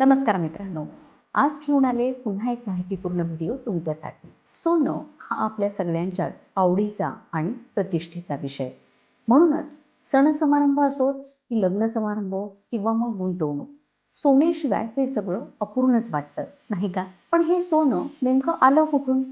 नमस्कार मित्रांनो, आज घेऊन आले पुन्हा एक माहितीपूर्ण व्हिडिओ तुमच्यासाठी। सोनं हा आपल्या सगळ्यांच्या आवडीचा आणि प्रतिष्ठेचा विषय। म्हणूनच सण समारंभ असो की लग्न समारंभ किंवा मग गुंतवणूक, सोन्याशिवाय हे सगळं अपूर्णच वाटतं, नाही का? पण हे सोनं नेमकं आलं कुठून?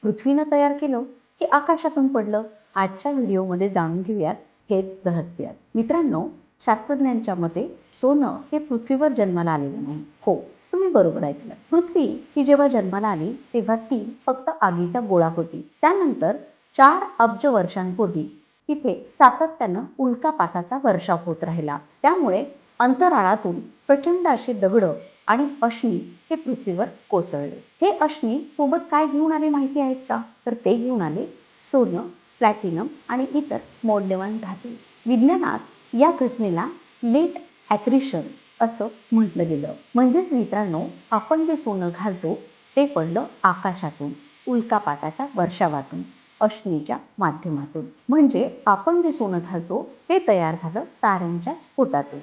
पृथ्वीनं तयार केलं की आकाशातून पडलं? आजच्या व्हिडिओमध्ये जाणून घेऊयात हेच रहस्य। मित्रांनो, शास्त्रज्ञांच्या मते सोनं हे पृथ्वीवर जन्माला आलेलं नाही। हो, तुम्ही बरोबर ऐकलं। पृथ्वी ही जेव्हा जन्माला आली तेव्हा ती फक्त आगीचा गोळा होती। त्यानंतर 4 अब्ज वर्षांपूर्वी तिथे सातत्यानं उल्कापाताचा वर्षाव होत राहिला। त्यामुळे अंतराळातून प्रचंड असे दगड आणि अश्मी हे पृथ्वीवर कोसळले। हे अश्मी सोबत काय घेऊन आले माहिती आहेत का? तर ते घेऊन आले सोनं, प्लॅटिनम आणि इतर मौल्यवान धातू। विज्ञानात या घटनेला लेट ॲक्रिशन असं म्हटलं गेलं। म्हणजेच मित्रांनो, आपण जे सोनं घालतो ते पडलं आकाशातून, उल्कापाताच्या वर्षावातून, अश्मीच्या माध्यमातून। म्हणजे आपण जे सोनं घालतो ते तयार झालं ताऱ्यांच्या स्फोटातून।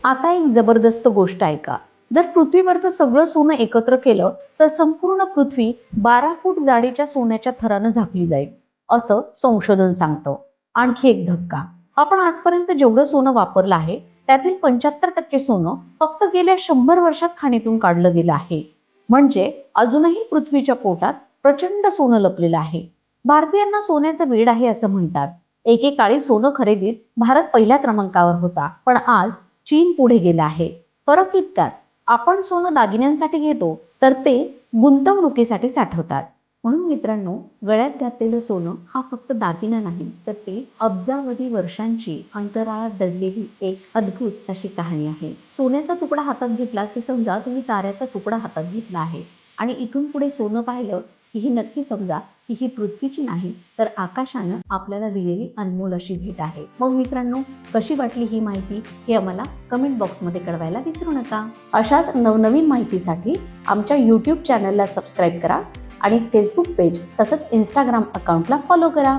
आता एक जबरदस्त गोष्ट ऐका, जर पृथ्वीवरचं सगळं सोनं एकत्र केलं तर संपूर्ण पृथ्वी 12 फूट जाडीच्या सोन्याच्या थरानं झाकली जाईल, असं संशोधन सांगतं। आणखी एक धक्का, आपण आजपर्यंत जेवढं सोनं वापरलं आहे त्यातील 75% सोनं फक्त गेल्या 100 वर्षात खाणीतून काढलं गेलं आहे। म्हणजे अजूनही पृथ्वीच्या पोटात प्रचंड सोनं लपलेलं आहे। भारतीयांना सोन्याचं वेड आहे असं म्हणतात। एकेकाळी सोनं खरेदीत भारत पहिल्या क्रमांकावर होता, पण आज चीन पुढे गेला आहे। फरक इतकाच, आपण सोनं दागिन्यांसाठी घेतो तर ते गुंतवणुकीसाठी साठवतात। म्हणून मित्रांनो, गळ्यात घातलेलं सोनं हा फक्त दागिना नाही, तर ते अब्जावधी वर्षांची अंतराळात दडलेली एक अद्भुत अशी कहाणी आहे। सोन्याचा तुकडा हातात घेतला की समजा तुम्ही ताऱ्याचा तुकडा हातात घेतला आहे, आणि इथून पुढे सोनं पाहिलं की ही नक्की समजा की ही पृथ्वीची नाही तर आकाशानं आपल्याला दिलेली अनमोल अशी भेट आहे। मग मित्रांनो, कशी वाटली ही माहिती हे आम्हाला कमेंट बॉक्समध्ये कळवायला विसरू नका। अशाच नवनवीन माहितीसाठी आमच्या यूट्यूब चॅनलला सबस्क्राईब करा आणि फेसबुक पेज तसंच इंस्टाग्राम अकाउंटला फॉलो करा।